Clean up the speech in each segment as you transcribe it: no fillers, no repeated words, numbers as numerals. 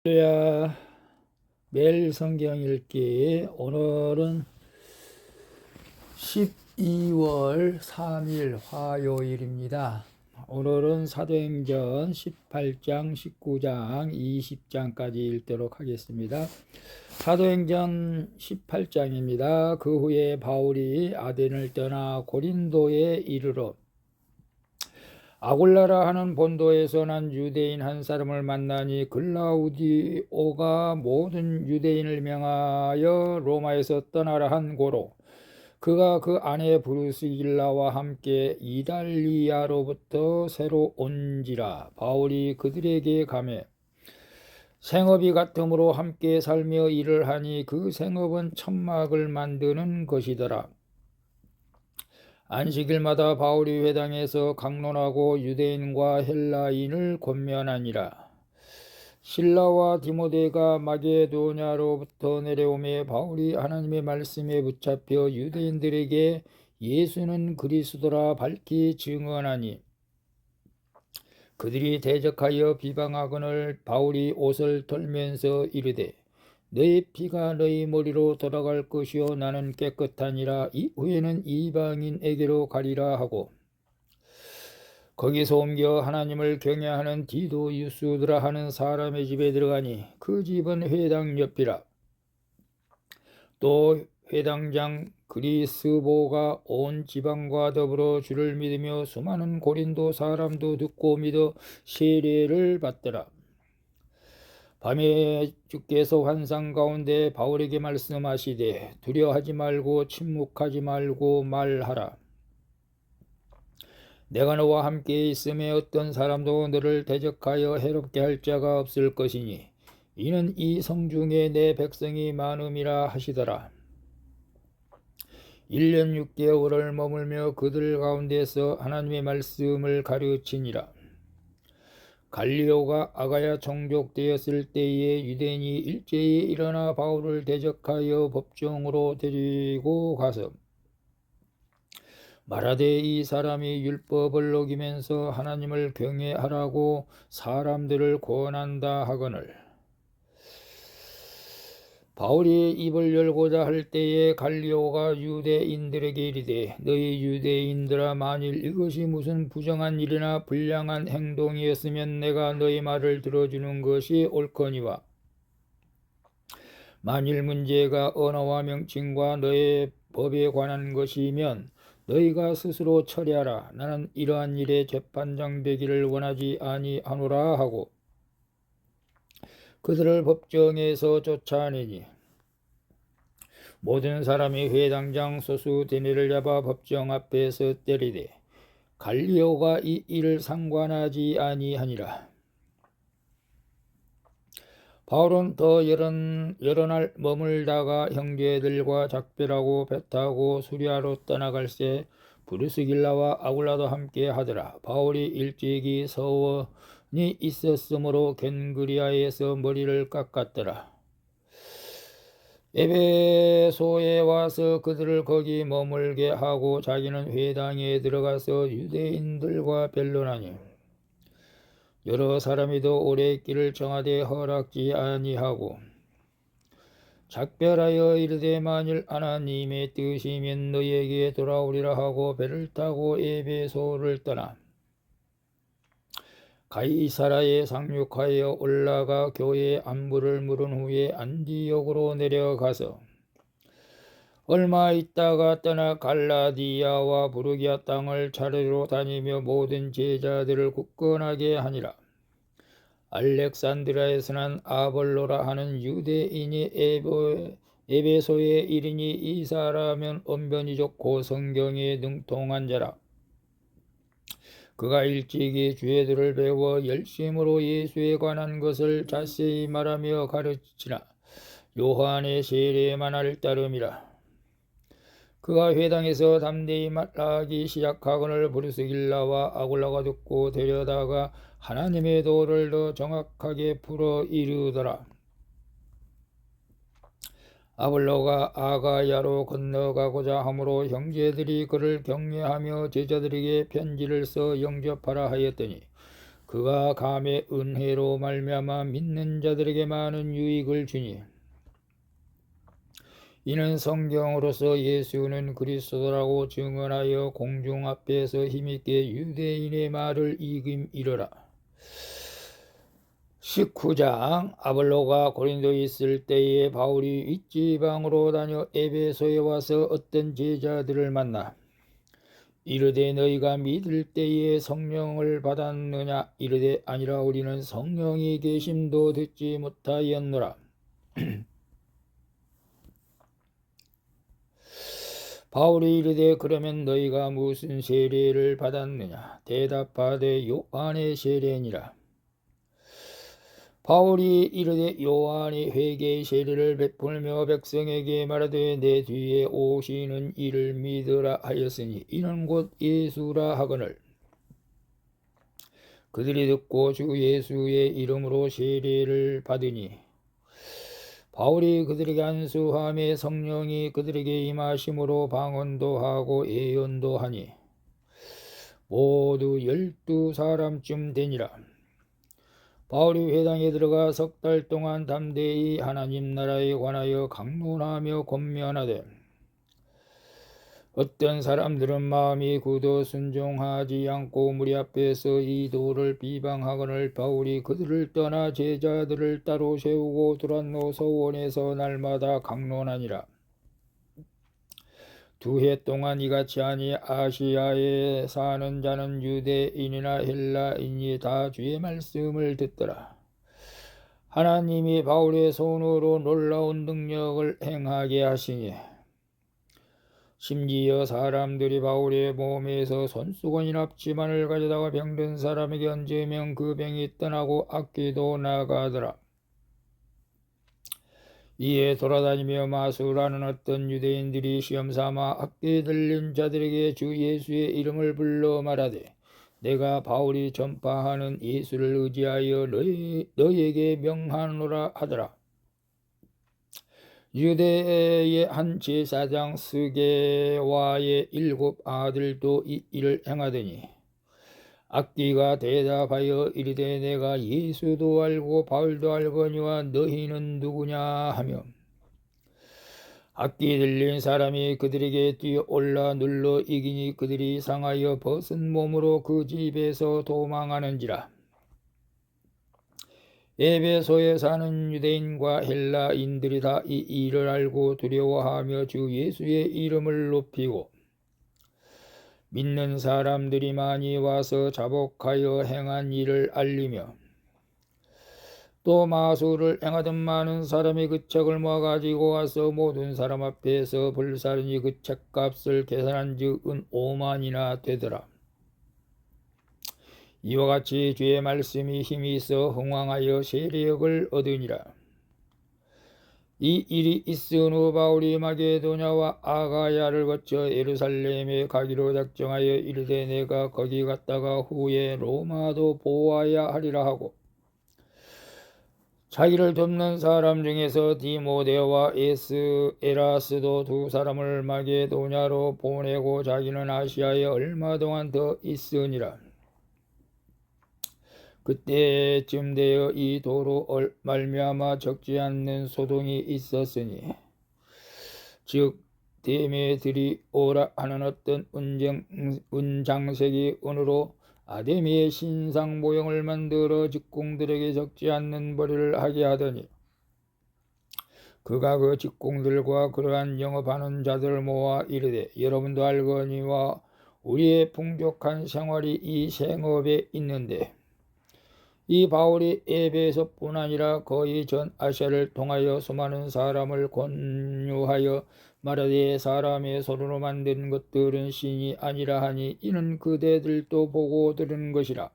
할렐루야. 매일 성경 읽기. 오늘은 12월 3일 화요일입니다. 오늘은 사도행전 18장, 19장, 20장까지 읽도록 하겠습니다. 사도행전 18장입니다. 그 후에 바울이 아덴을 떠나 고린도에 이르러 아굴라라 하는 본도에서 난 유대인 한 사람을 만나니 글라우디오가 모든 유대인을 명하여 로마에서 떠나라 한 고로 그가 그 아내 브루스길라와 함께 이달리아로부터 새로 온지라. 바울이 그들에게 가매 생업이 같으므로 함께 살며 일을 하니 그 생업은 천막을 만드는 것이더라. 안식일마다 바울이 회당에서 강론하고 유대인과 헬라인을 권면하니라. 실라와 디모데가 마게도냐로부터 내려오매 바울이 하나님의 말씀에 붙잡혀 유대인들에게 예수는 그리스도라 밝히 증언하니 그들이 대적하여 비방하거늘 바울이 옷을 털면서 이르되 너희 피가 너희 머리로 돌아갈 것이요 나는 깨끗하니라. 이후에는 이방인에게로 가리라 하고 거기서 옮겨 하나님을 경외하는 디도 유스드라 하는 사람의 집에 들어가니 그 집은 회당 옆이라. 또 회당장 그리스보가 온 지방과 더불어 주를 믿으며 수많은 고린도 사람도 듣고 믿어 세례를 받더라. 밤에 주께서 환상 가운데 바울에게 말씀하시되 두려워하지 말고 침묵하지 말고 말하라. 내가 너와 함께 있음에 어떤 사람도 너를 대적하여 해롭게 할 자가 없을 것이니 이는 이 성중에 내 백성이 많음이라 하시더라. 1년 6개월을 머물며 그들 가운데서 하나님의 말씀을 가르치니라. 갈리오가 아가야 종족되었을 때에 유대인이 일제히 일어나 바울을 대적하여 법정으로 데리고 가서 말하되 이 사람이 율법을 어기면서 하나님을 경외하라고 사람들을 권한다 하거늘 바울이 입을 열고자 할 때에 갈리오가 유대인들에게 이르되 너희 유대인들아 만일 이것이 무슨 부정한 일이나 불량한 행동이었으면 내가 너희 말을 들어주는 것이 옳거니와 만일 문제가 언어와 명칭과 너의 법에 관한 것이면 너희가 스스로 처리하라. 나는 이러한 일에 재판장 되기를 원하지 아니하노라 하고 그들을 법정에서 쫓아내니 모든 사람이 회당장 소수대네를 잡아 법정 앞에서 때리되 갈리오가 이 일을 상관하지 아니하니라. 바울은 더 여러 날 머물다가 형제들과 작별하고 배 타고 수리아로 떠나갈새 브루스길라와 아굴라도 함께 하더라. 바울이 일찍이 서원이 있었으므로 겐그리아에서 머리를 깎았더라. 에베소에 와서 그들을 거기 머물게 하고 자기는 회당에 들어가서 유대인들과 변론하니 여러 사람이도 오래 길을 정하되 허락지 아니하고 작별하여 이르되 만일 하나님의 뜻이면 너희에게 돌아오리라 하고 배를 타고 에베소를 떠나 가이사라에 상륙하여 올라가 교회 안부를 물은 후에 안디옥으로 내려가서 얼마 있다가 떠나 갈라디아와 부르기아 땅을 차례로 다니며 모든 제자들을 굳건하게 하니라. 알렉산드라에서 난 아볼로라 하는 유대인이 에베소에 이르니 이 사람은 언변이 좋고 성경에 능통한 자라. 그가 일찍이 죄들을 배워 열심으로 예수에 관한 것을 자세히 말하며 가르치나 요한의 세례만을 따름이라. 그가 회당에서 담대히 말하기 시작하거늘 브루스길라와 아굴라가 듣고 데려다가 하나님의 도를 더 정확하게 풀어 이르더라. 아볼로가 아가야로 건너가고자 하므로 형제들이 그를 격려하며 제자들에게 편지를 써 영접하라 하였더니 그가 감의 은혜로 말미암아 믿는 자들에게 많은 유익을 주니 이는 성경으로서 예수는 그리스도라고 증언하여 공중 앞에서 힘있게 유대인의 말을 이김이러라. 19장. 아볼로가 고린도에 있을 때에 바울이 윗지방으로 다녀 에베소에 와서 어떤 제자들을 만나 이르되 너희가 믿을 때에 성령을 받았느냐? 이르되 아니라 우리는 성령이 계심도 듣지 못하였노라. 바울이 이르되 그러면 너희가 무슨 세례를 받았느냐? 대답하되 요한의 세례니라. 바울이 이르되 요한이 회개의 세례를 베풀며 백성에게 말하되 내 뒤에 오시는 이를 믿으라 하였으니 이는 곧 예수라 하거늘 그들이 듣고 주 예수의 이름으로 세례를 받으니 바울이 그들에게 안수함에 성령이 그들에게 임하심으로 방언도 하고 예언도 하니 모두 12사람쯤 되니라. 바울이 회당에 들어가 10달 동안 담대히 하나님 나라에 관하여 강론하며 권면하되 어떤 사람들은 마음이 굳어 순종하지 않고 무리 앞에서 이 도를 비방하거늘 바울이 그들을 떠나 제자들을 따로 세우고 두란노 서원에서 날마다 강론하니라. 2해 동안 이같이 하니 아시아에 사는 자는 유대인이나 헬라인이 다 주의 말씀을 듣더라. 하나님이 바울의 손으로 놀라운 능력을 행하게 하시니 심지어 사람들이 바울의 몸에서 손수건이나 앞치마를 가져다가 병든 사람에게 얹으면 그 병이 떠나고 악귀도 나가더라. 이에 돌아다니며 마술하는 어떤 유대인들이 시험삼아 악귀 들린 자들에게 주 예수의 이름을 불러 말하되 내가 바울이 전파하는 예수를 의지하여 너희에게 명하노라 하더라. 유대의 한 제사장 스게와의 7 아들도 이 일을 행하더니 악귀가 대답하여 이르되 내가 예수도 알고 바울도 알거니와 너희는 누구냐 하며 악귀 들린 사람이 그들에게 뛰어올라 눌러 이기니 그들이 상하여 벗은 몸으로 그 집에서 도망하는지라. 에베소에 사는 유대인과 헬라인들이 다 이 일을 알고 두려워하며 주 예수의 이름을 높이고 믿는 사람들이 많이 와서 자복하여 행한 일을 알리며 또 마술을 행하던 많은 사람이 그 책을 모아가지고 와서 모든 사람 앞에서 불사르니 그 책값을 계산한즉 은 5만이나 되더라. 이와 같이 주의 말씀이 힘이 있어 흥왕하여 세력을 얻으니라. 이 일이 있은 후 바울이 마게도냐와 아가야를 거쳐 예루살렘에 가기로 작정하여 이르되 내가 거기 갔다가 후에 로마도 보아야 하리라 하고 자기를 돕는 사람 중에서 디모데와 에라스도 2 사람을 마게도냐로 보내고 자기는 아시아에 얼마 동안 더 있으니라. 그때쯤 되어 이 도로 말미암아 적지 않는 소동이 있었으니 즉 데메드리오라 하는 어떤 은장색이 은으로 아데미의 신상 모형을 만들어 직공들에게 적지 않는 벌이를 하게 하더니 그가 그 직공들과 그러한 영업하는 자들을 모아 이르되 여러분도 알거니와 우리의 풍족한 생활이 이 생업에 있는데 이 바울이 에베소뿐 아니라 거의 전 아시아를 통하여 수많은 사람을 권유하여 말하되 사람의 손으로 만든 것들은 신이 아니라 하니 이는 그대들도 보고 들은 것이라.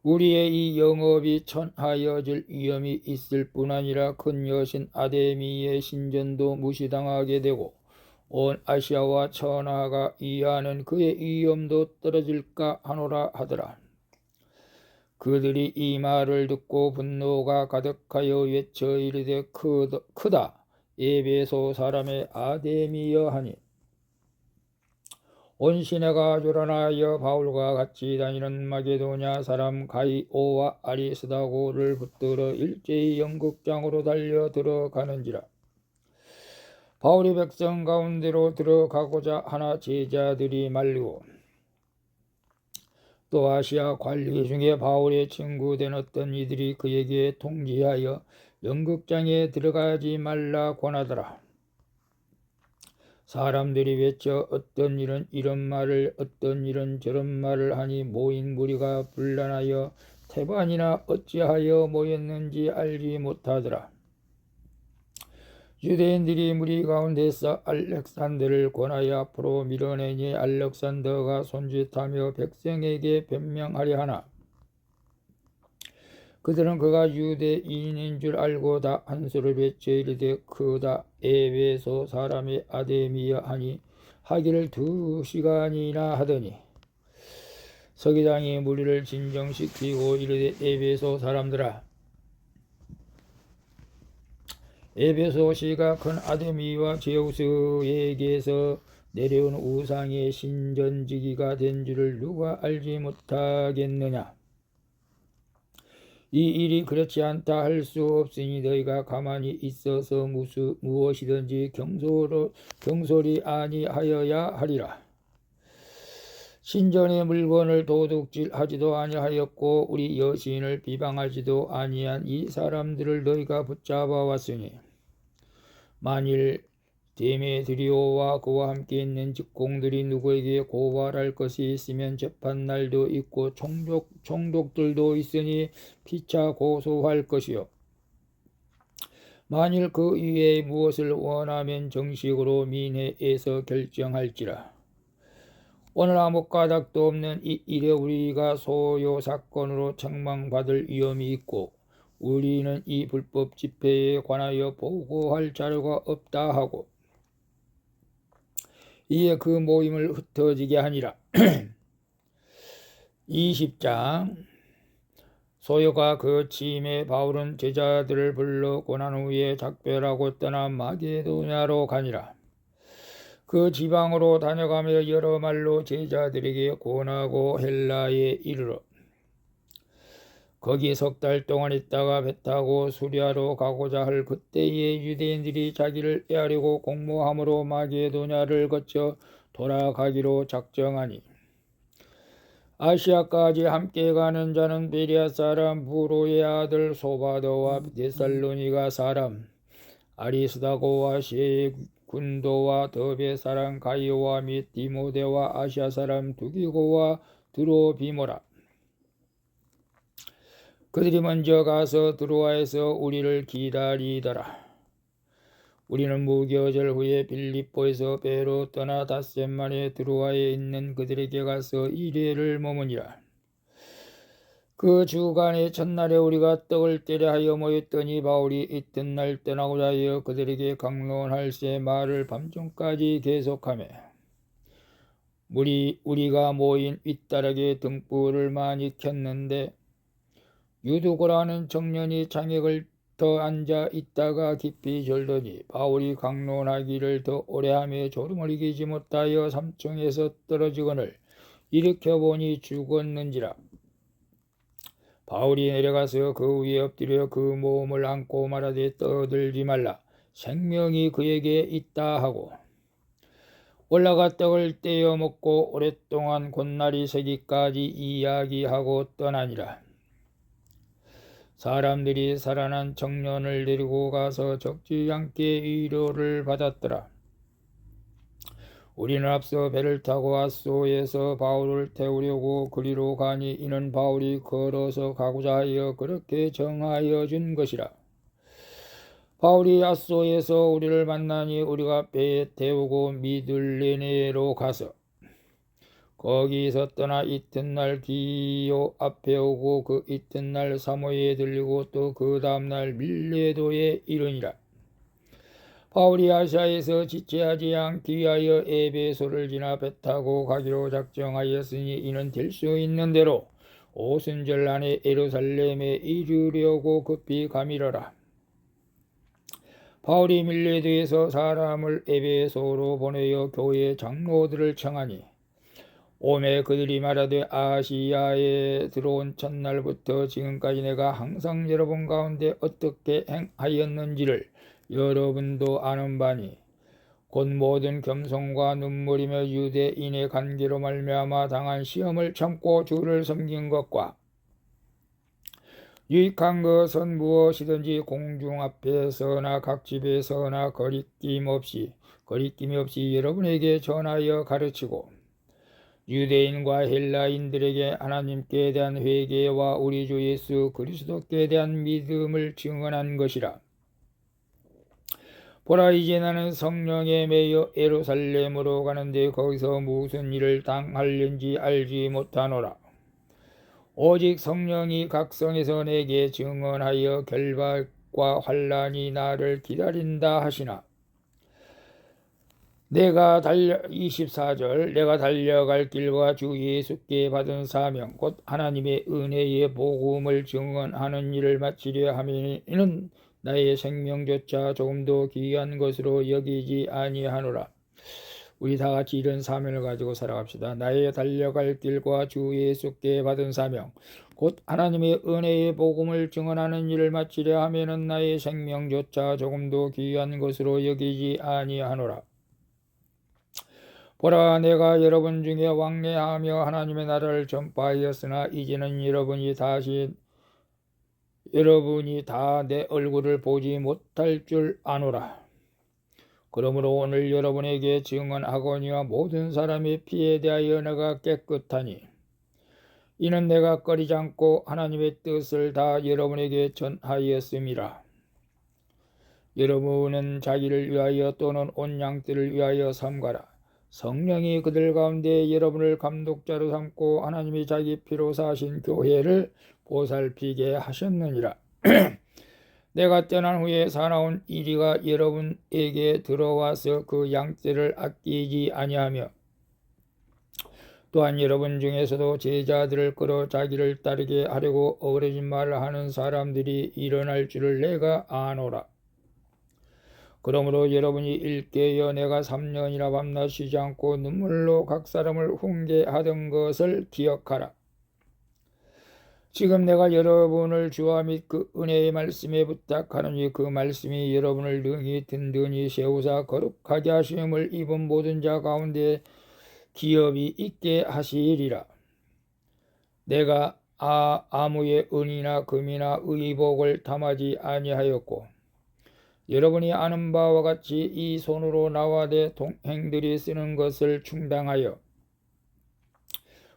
우리의 이 영업이 천하여질 위험이 있을 뿐 아니라 큰 여신 아데미의 신전도 무시당하게 되고 온 아시아와 천하가 이해하는 그의 위엄도 떨어질까 하노라 하더라. 그들이 이 말을 듣고 분노가 가득하여 외쳐 이르되 크다 에베소 사람의 아데미여 하니 온 시내가 조란하여 바울과 같이 다니는 마게도냐 사람 가이오와 아리스다고를 붙들어 일제히 연극장으로 달려 들어가는지라. 바울이 백성 가운데로 들어가고자 하나 제자들이 말리고 또 아시아 관리 중에 바울의 친구 된 어떤 이들이 그에게 통지하여 연극장에 들어가지 말라 권하더라. 사람들이 외쳐 어떤 일은 이런 말을 어떤 일은 저런 말을 하니 모인 무리가 분란하여 태반이나 어찌하여 모였는지 알지 못하더라. 유대인들이 무리 가운데서 알렉산더를 권하여 앞으로 밀어내니 알렉산더가 손짓하며 백성에게 변명하려 하나 그들은 그가 유대인인 줄 알고 다 한 소리를 외쳐 이르되 그다 에베소 사람의 아데미여 하니 하기를 2시간이나 하더니 서기장이 무리를 진정시키고 이르되 에베소 사람들아 에베소시가 큰 아데미와 제우스에게서 내려온 우상의 신전지기가 된 줄을 누가 알지 못하겠느냐. 이 일이 그렇지 않다 할 수 없으니 너희가 가만히 있어서 무엇이든지 경솔이 아니하여야 하리라. 신전의 물건을 도둑질하지도 아니하였고 우리 여신을 비방하지도 아니한 이 사람들을 너희가 붙잡아 왔으니 만일 데메드리오와 그와 함께 있는 직공들이 누구에게 고발할 것이 있으면 재판날도 있고 총독들도 있으니 피차 고소할 것이요 만일 그 이외에 무엇을 원하면 정식으로 민회에서 결정할지라. 오늘 아무 까닭도 없는 이 일에 우리가 소요 사건으로 책망받을 위험이 있고 우리는 이 불법 집회에 관하여 보고할 자료가 없다 하고 이에 그 모임을 흩어지게 하니라. 20장 소요가 그 취임에 바울은 제자들을 불러 고난 후에 작별하고 떠나 마게도냐로 가니라. 그 지방으로 다녀가며 여러 말로 제자들에게 권하고 헬라에 이르러 거기 3달 동안 있다가 배 타고 수리아로 가고자 할 그때에 유대인들이 자기를 애하려고 공모함으로 마게도냐를 거쳐 돌아가기로 작정하니 아시아까지 함께 가는 자는 베리아 사람 부로의 아들 소바더와 데살로니가 사람 아리스다고와 세군도와 더베 사람 가이오와 및 디모데와 아시아 사람 두기고와 드로비모라. 그들이 먼저 가서 드로아에서 우리를 기다리더라. 우리는 무교절 후에 빌립보에서 배로 떠나 닷새 만에 드로아에 있는 그들에게 가서 1회를 머무니라. 그 주간의 첫날에 우리가 떡을 떼려 하여 모였더니 바울이 이튿날 떠나고자 하여 그들에게 강론할새 말을 밤중까지 계속하며 우리가 모인 윗다락에 등불을 많이 켰는데 유두고라는 청년이 창액을 더 앉아 있다가 깊이 졸더니 바울이 강론하기를 더 오래하며 졸음을 이기지 못하여 3층에서 떨어지거늘 일으켜보니 죽었는지라. 바울이 내려가서 그 위에 엎드려 그 몸을 안고 말하되 떠들지 말라 생명이 그에게 있다 하고 올라가 떡을 떼어 먹고 오랫동안 곧날이 새기까지 이야기하고 떠나니라. 사람들이 살아난 청년을 데리고 가서 적지 않게 위로를 받았더라. 우리는 앞서 배를 타고 아소에서 바울을 태우려고 그리로 가니 이는 바울이 걸어서 가고자 하여 그렇게 정하여 준 것이라. 바울이 아소에서 우리를 만나니 우리가 배에 태우고 미들레네로 가서 거기서 떠나 이튿날 기요 앞에 오고 그 이튿날 사모에 들리고 또 그 다음날 밀레도에 이르니라. 바울이 아시아에서 지체하지 않기 위하여 에베소를 지나 배 타고 가기로 작정하였으니 이는 될 수 있는 대로 오순절 안에 예루살렘에 이르려고 급히 가미러라. 바울이 밀레도에서 사람을 에베소로 보내어 교회 장로들을 청하니 오매 그들이 말하되 아시아에 들어온 첫날부터 지금까지 내가 항상 여러분 가운데 어떻게 행하였는지를 여러분도 아는 바니 곧 모든 겸손과 눈물이며 유대인의 관계로 말미암아 당한 시험을 참고 주를 섬긴 것과 유익한 것은 무엇이든지 공중 앞에서나 각 집에서나 거리낌이 없이 여러분에게 전하여 가르치고 유대인과 헬라인들에게 하나님께 대한 회개와 우리 주 예수 그리스도께 대한 믿음을 증언한 것이라. 보라, 이제 나는 성령에 매여 예루살렘으로 가는데 거기서 무슨 일을 당할는지 알지 못하노라. 오직 성령이 각 성에서 내게 증언하여 결박과 환난이 나를 기다린다 하시나. 24절 내가 달려갈 길과 주 예수께 받은 사명 곧 하나님의 은혜의 복음을 증언하는 일을 마치려 하면은 나의 생명조차 조금도 귀한 것으로 여기지 아니하노라. 우리 다같이 이런 사명을 가지고 살아갑시다. 나의 달려갈 길과 주 예수께 받은 사명 곧 하나님의 은혜의 복음을 증언하는 일을 마치려 하면은 나의 생명조차 조금도 귀한 것으로 여기지 아니하노라. 보라, 내가 여러분 중에 왕래하며 하나님의 나라를 전파하였으나 이제는 여러분이 다 내 얼굴을 보지 못할 줄 아노라. 그러므로 오늘 여러분에게 증언하거니와 모든 사람의 피에 대하여 내가 깨끗하니 이는 내가 꺼리지 않고 하나님의 뜻을 다 여러분에게 전하였음이라. 여러분은 자기를 위하여 또는 온 양떼를 위하여 삼가라. 성령이 그들 가운데 여러분을 감독자로 삼고 하나님이 자기 피로 사신 교회를 보살피게 하셨느니라. 내가 떠난 후에 사나운 이리가 여러분에게 들어와서 그 양떼를 아끼지 아니하며 또한 여러분 중에서도 제자들을 끌어 자기를 따르게 하려고 어그러진 말을 하는 사람들이 일어날 줄을 내가 아노라. 그러므로 여러분이 일깨어 내가 3년이나 밤낮 쉬지 않고 눈물로 각 사람을 훈계하던 것을 기억하라. 지금 내가 여러분을 주와 및 그 은혜의 말씀에 부탁하노니 그 말씀이 여러분을 능히 든든히 세우사 거룩하게 하심을 입은 모든 자 가운데 기업이 있게 하시리라. 내가 아무의 은이나 금이나 의복을 담하지 아니하였고 여러분이 아는 바와 같이 이 손으로 나와 내 동행들이 쓰는 것을 충당하여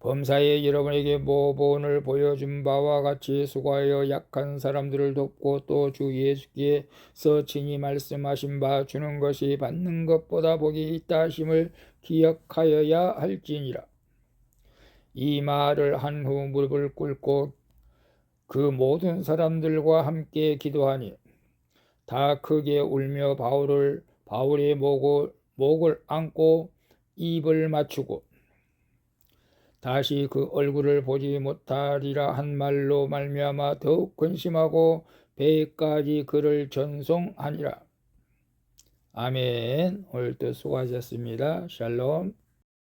범사에 여러분에게 모본을 보여준 바와 같이 수고하여 약한 사람들을 돕고 또 주 예수께서 친히 말씀하신 바 주는 것이 받는 것보다 복이 있다 하심을 기억하여야 할지니라. 이 말을 한 후 무릎을 꿇고 그 모든 사람들과 함께 기도하니 다 크게 울며 바울의 목을 안고 입을 맞추고 다시 그 얼굴을 보지 못하리라 한 말로 말미암아 더욱 근심하고 배까지 그를 전송하니라. 아멘. 오늘도 수고하셨습니다. 샬롬.